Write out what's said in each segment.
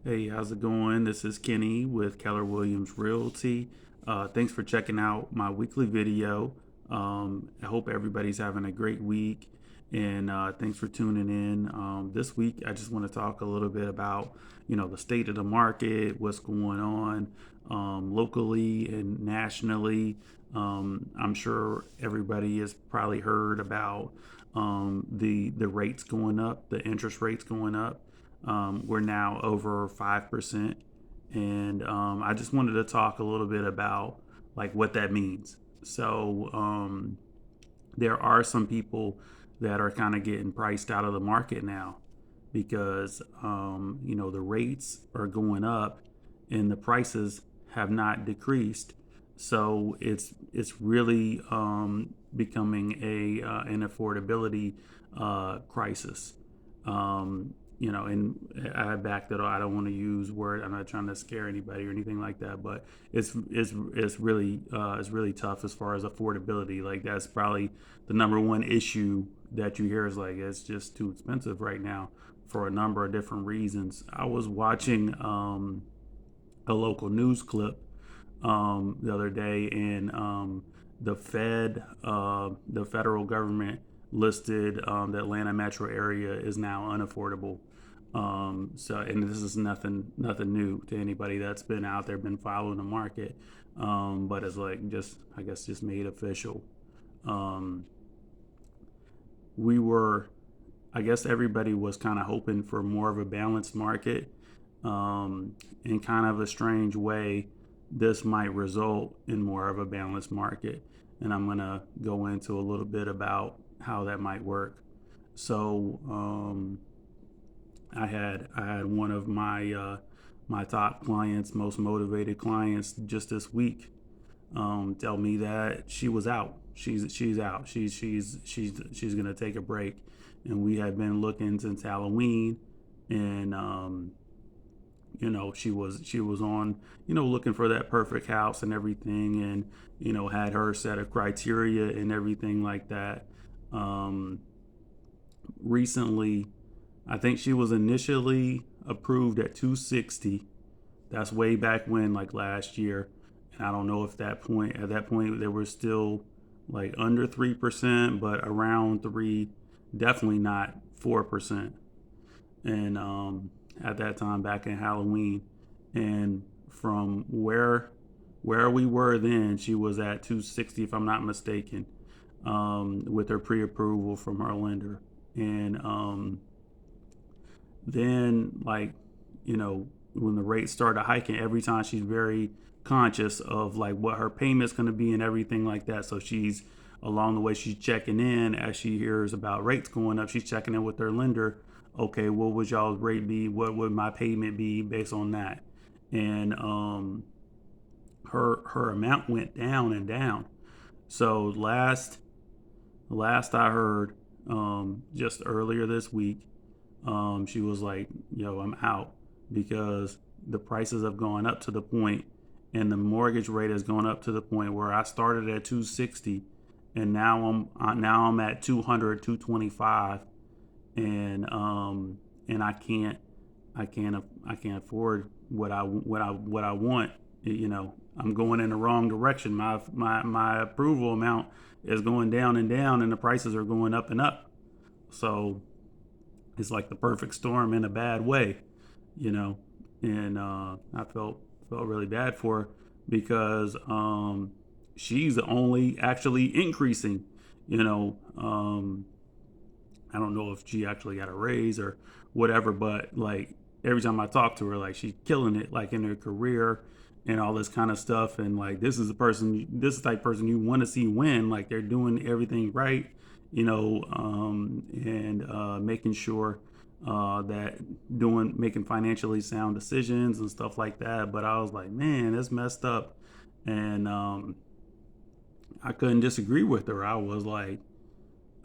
Hey, how's it going? This is Kenny with Keller Williams Realty. Thanks for checking out my weekly video. I hope everybody's having a great week, and thanks for tuning in. This week, I just want to talk a little bit about, the state of the market, what's going on locally and nationally. I'm sure everybody has probably heard about the rates going up, the interest rates going up. We're now over 5%. And I just wanted to talk a little bit about like what that means. So there are some people that are kind of getting priced out of the market now because, the rates are going up and the prices have not decreased. So it's really becoming an affordability crisis. And I back that up. I don't want to use word. I'm not trying to scare anybody or anything like that, but it's really tough as far as affordability. Like that's probably the number one issue that you hear is like it's just too expensive right now for a number of different reasons. I was watching a local news clip the other day, and the federal government listed the Atlanta metro area is now unaffordable. And this is nothing new to anybody that's been out there, been following the market. But it's like I guess just made official. Um, we were, I guess everybody was kind of hoping for more of a balanced market. In kind of a strange way, this might result in more of a balanced market. And I'm going to go into a little bit about how that might work. So I had one of my top clients, most motivated clients, just this week tell me that she was out. She's out. She's gonna take a break, and we had been looking since Halloween, and she was on looking for that perfect house and everything, and had her set of criteria and everything like that. Um, Recently, I think she was initially approved at 260. That's way back when, like last year. And I don't know if at that point they were still like under 3%, but around 3, definitely not 4%. And at that time back in Halloween, and from where we were then, she was at 260 if I'm not mistaken, with her pre-approval from her lender. And then when the rates started hiking, every time she's very conscious of like what her payment's going to be and everything like that. So she's along the way, she's checking in as she hears about rates going up. She's checking in with her lender. Okay, what would y'all's rate be? What would my payment be based on that? And her amount went down and down. So last I heard, just earlier this week, she was like, "Yo, I'm out because the prices have gone up to the point, and the mortgage rate has gone up to the point where I started at 260, and now I'm at 200, 225, and I can't afford what I want. I'm going in the wrong direction. My approval amount is going down and down, and the prices are going up and up. So it's like the perfect storm in a bad way, you know. And I felt really bad for her because she's only actually increasing. You know, I don't know if she actually got a raise or whatever, but like every time I talk to her, like she's killing it, like in her career and all this kind of stuff. And like this is the type of person you want to see win. Like they're doing everything right, and making sure that making financially sound decisions and stuff like that. But I was like, man, that's messed up, and I couldn't disagree with her. I was like,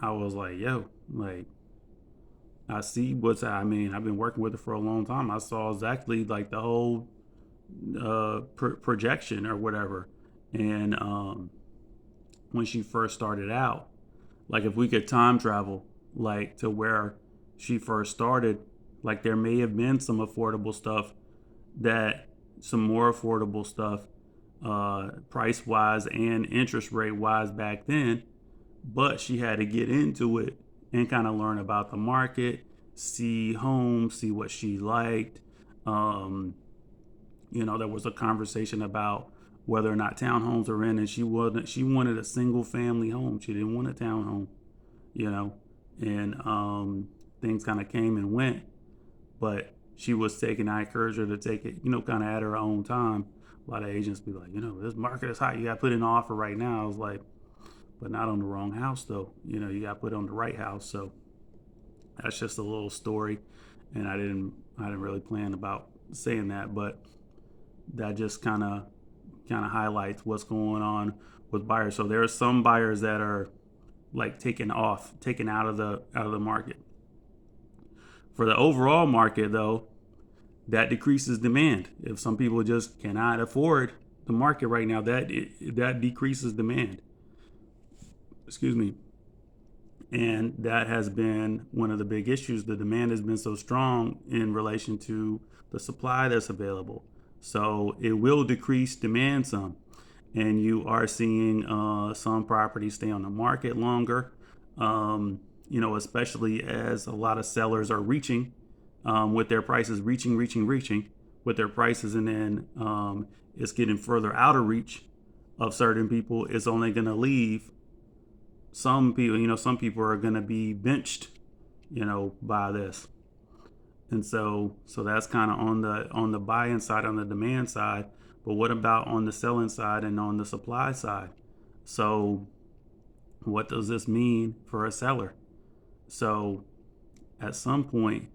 yo, like I see I mean, I've been working with her for a long time. I saw exactly like the whole projection or whatever. And when she first started out, like if we could time travel, like to where she first started, like there may have been some affordable stuff that some more affordable stuff, price wise and interest rate wise back then, but she had to get into it and kind of learn about the market, see homes, see what she liked. Um, there was a conversation about whether or not townhomes are in, and she wanted a single family home. She didn't want a townhome, you know, and things kind of came and went, but she was taking. I encouraged her to take it, kind of at her own time. A lot of agents be like, this market is hot. You got to put in an offer right now. I was like, but not on the wrong house though. You got to put it on the right house. So that's just a little story, and I didn't really plan about saying that, but that just kind of highlights what's going on with buyers. So there are some buyers that are like taken out of the market. For the overall market though, that decreases demand. If some people just cannot afford the market right now, that decreases demand. Excuse me. And that has been one of the big issues. The demand has been so strong in relation to the supply that's available. So it will decrease demand some. And you are seeing some properties stay on the market longer, especially as a lot of sellers are reaching with their prices, reaching with their prices. And then it's getting further out of reach of certain people. It's only going to leave some people. Some people are going to be benched, by this. And so that's kind of on the buy-in side, on the demand side. But what about on the selling side and on the supply side? So what does this mean for a seller? So at some point,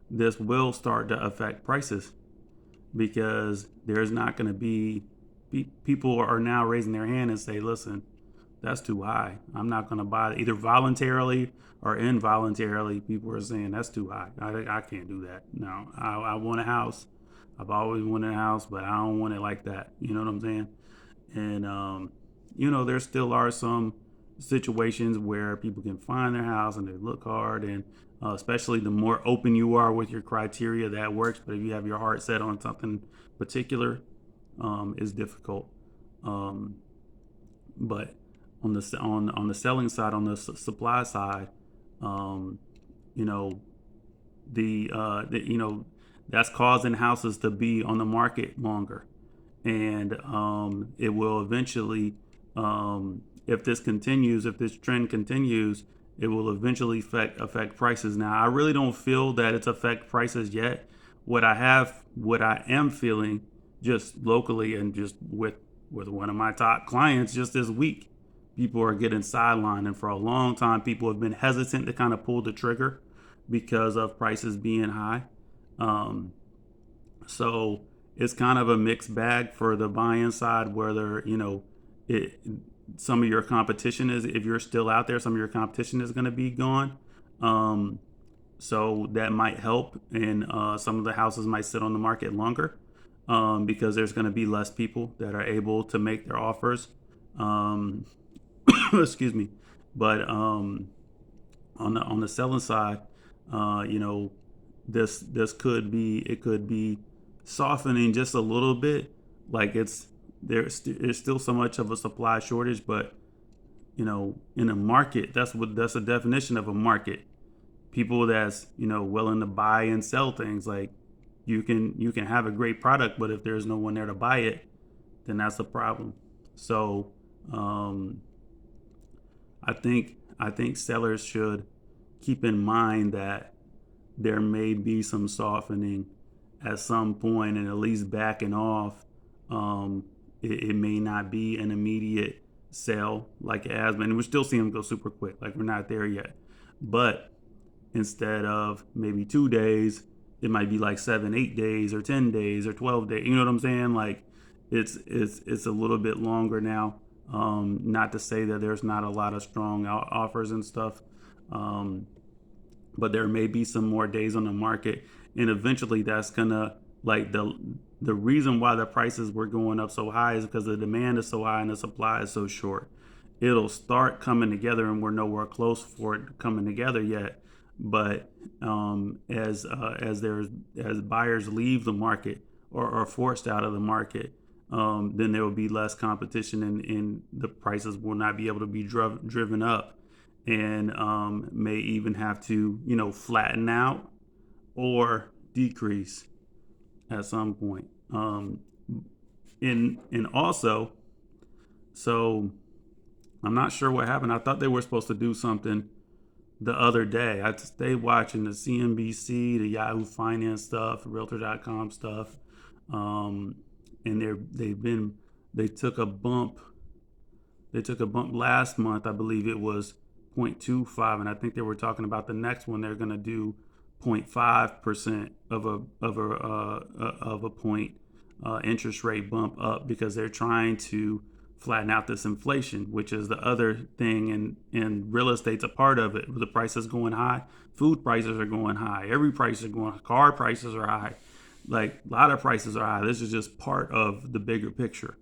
this will start to affect prices, because there's not going to be people are now raising their hand and say, listen, that's too high. I'm not going to buy it. Either voluntarily or involuntarily, people are saying that's too high. I can't do that. No, I want a house. I've always wanted a house, but I don't want it like that. You know what I'm saying? And, there still are some situations where people can find their house and they look hard. And especially the more open you are with your criteria, that works. But if you have your heart set on something particular, it's difficult. But on the selling side, on the supply side, you know, that's causing houses to be on the market longer, and it will eventually, if this trend continues, it will eventually affect prices. Now, I really don't feel that it's affect prices yet. What I am feeling just locally and just with one of my top clients just this week, people are getting sidelined, and for a long time, people have been hesitant to kind of pull the trigger because of prices being high. So it's kind of a mixed bag for the buy-in side, whether, some of your competition is, if you're still out there, some of your competition is going to be gone. So that might help, and some of the houses might sit on the market longer, because there's going to be less people that are able to make their offers. Excuse me. But on the selling side, this could be softening just a little bit. Like there's still so much of a supply shortage, but in a market, that's the definition of a market. People that's willing to buy and sell things. Like you can have a great product, but if there's no one there to buy it, then that's a problem. So I think sellers should keep in mind that there may be some softening at some point, and at least backing off. It may not be an immediate sell like it has been. We're still seeing them go super quick. Like, we're not there yet. But instead of maybe 2 days, it might be like 7, 8 days, or 10 days, or 12 days. You know what I'm saying? Like, it's a little bit longer now. Not to say that there's not a lot of strong offers and stuff, but there may be some more days on the market, and eventually that's gonna, like, the reason why the prices were going up so high is because the demand is so high and the supply is so short. It'll start coming together, and we're nowhere close for it coming together yet. But as buyers leave the market, or are forced out of the market, then there will be less competition, and the prices will not be able to be driven up, and may even have to, flatten out or decrease at some point. And also, so I'm not sure what happened. I thought they were supposed to do something the other day. I stayed watching the CNBC, the Yahoo Finance stuff, Realtor.com stuff, and they took a bump. They took a bump last month. I believe it was 0.25, and I think they were talking about the next one. They're going to do 0.5% of a point interest rate bump up, because they're trying to flatten out this inflation, which is the other thing, and real estate's a part of it. The prices going high, food prices are going high, every price is going high, car prices are high, like a lot of prices are high. This is just part of the bigger picture.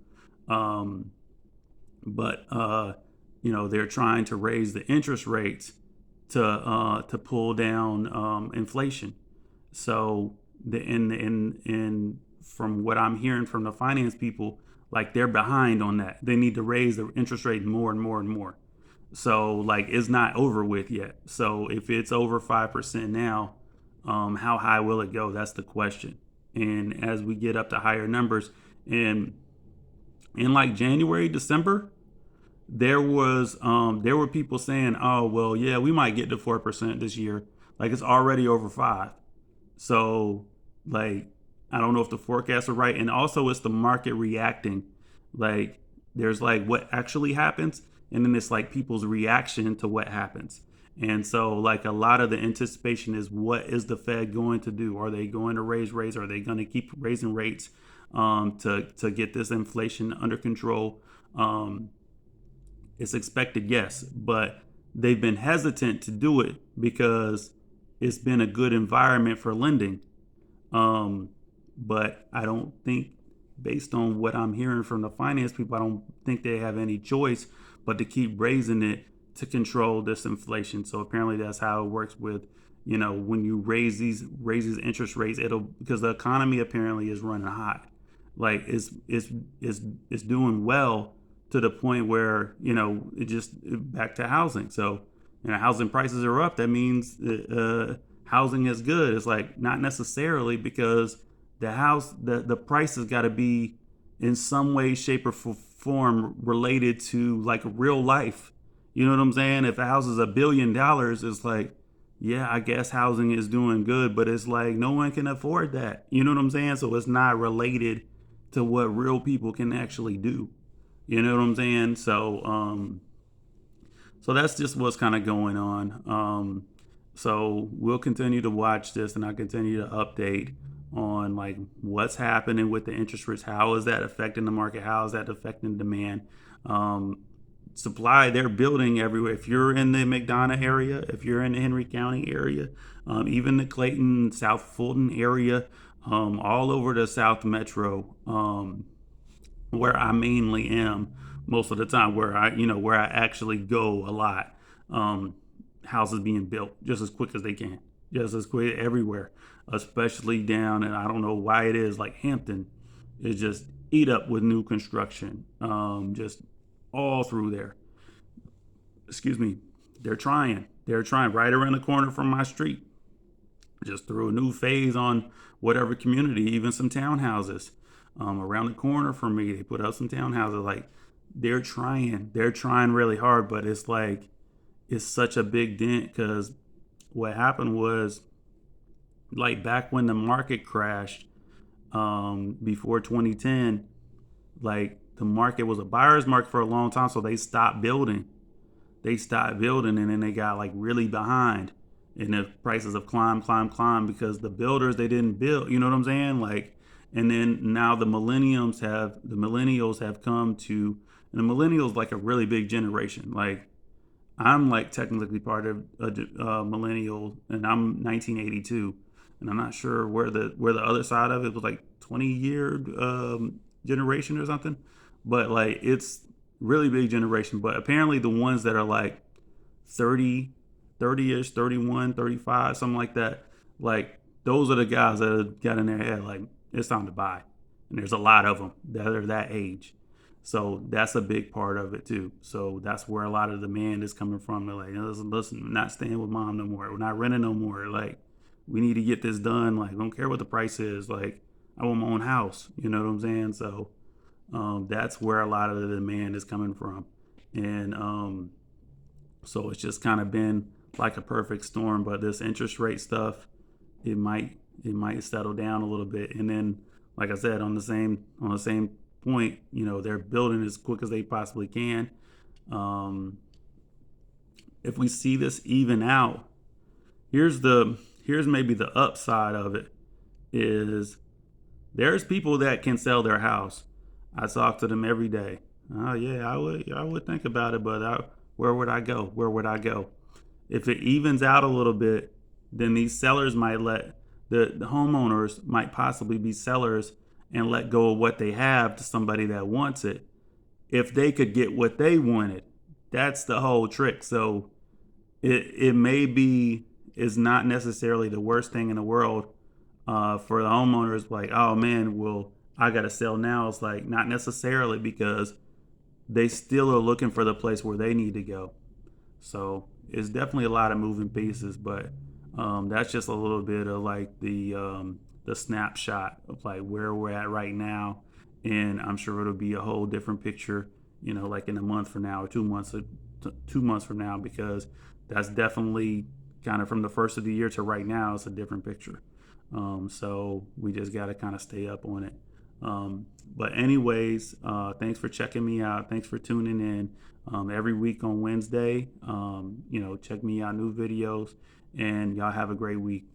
But they're trying to raise the interest rates to pull down inflation. So in from what I'm hearing from the finance people, like they're behind on that. They need to raise the interest rate more and more and more. So like it's not over with yet. So if it's over 5% now, how high will it go? That's the question. And as we get up to higher numbers, and in like January, December, there were people saying, oh well, yeah, we might get to 4% this year. Like it's already over 5. So like I don't know if the forecasts are right, and also it's the market reacting. Like there's like what actually happens, and then it's like people's reaction to what happens. And so like a lot of the anticipation is, what is the Fed going to do? Are they going to raise rates? Are they going to keep raising rates to get this inflation under control? It's expected, yes, but they've been hesitant to do it because it's been a good environment for lending. But I don't think, based on what I'm hearing from the finance people, I don't think they have any choice but to keep raising it to control this inflation. So apparently that's how it works with, when you raise these interest rates, because the economy apparently is running hot. Like it's doing well, to the point where, it just back to housing. So, housing prices are up. That means housing is good. It's like not necessarily, because the price has got to be in some way, shape, or form related to like real life. You know what I'm saying? If a house is $1 billion, it's like, yeah, I guess housing is doing good, but it's like no one can afford that. You know what I'm saying? So it's not related to what real people can actually do. You know what I'm saying? So that's just what's kind of going on. So we'll continue to watch this, and I'll continue to update on like what's happening with the interest rates. How is that affecting the market? How is that affecting demand? Supply, they're building everywhere. If you're in the McDonough area, if you're in the Henry County area, even the Clayton, South Fulton area, all over the South Metro, where I mainly am most of the time, where I actually go a lot. Houses being built just as quick as they can, just as quick everywhere, especially down, and I don't know why it is, like Hampton is just eat up with new construction, just all through there. Excuse me. They're trying right around the corner from my street. Just threw a new phase on whatever community, even some townhouses. Around the corner from me, they put up some townhouses. Like they're trying really hard, but it's like it's such a big dent, because what happened was, like back when the market crashed, before 2010, like the market was a buyer's market for a long time, so they stopped building, and then they got like really behind, and the prices have climbed because the builders, they didn't build. You know what I'm saying? Like. And then now the millennials have come to, and the millennials like a really big generation. Like I'm like technically part of a millennial, and I'm 1982, and I'm not sure where the other side of it was, like 20-year generation or something, but like it's really big generation. But apparently the ones that are like 30-ish, 31, 35, something like that, like those are the guys that have got in their head like, it's time to buy. And there's a lot of them that are that age. So that's a big part of it too. So that's where a lot of demand is coming from. They're like, listen, we're not staying with mom no more. We're not renting no more. Like, we need to get this done. Like, I don't care what the price is. Like, I want my own house. You know what I'm saying? So that's where a lot of the demand is coming from. And so it's just kind of been like a perfect storm. But this interest rate stuff, it might settle down a little bit. And then, like I said, on the same point, they're building as quick as they possibly can. Um, if we see this even out, here's maybe the upside of it is there's people that can sell their house. I talk to them every day. Oh yeah, I would think about it, but where would I go? Where would I go? If it evens out a little bit, then these sellers might let the homeowners might possibly be sellers and let go of what they have to somebody that wants it. If they could get what they wanted, that's the whole trick. So it may be is not necessarily the worst thing in the world for the homeowners. Like, oh man, well, I gotta sell now. It's like not necessarily, because they still are looking for the place where they need to go. So it's definitely a lot of moving pieces, but that's just a little bit of like the snapshot of like where we're at right now, and I'm sure it'll be a whole different picture, like in a month from now or 2 months from now, because that's definitely kind of from the first of the year to right now, it's a different picture. So we just got to kind of stay up on it. But anyways, thanks for checking me out. Thanks for tuning in. Every week on Wednesday, check me out, new videos, and y'all have a great week.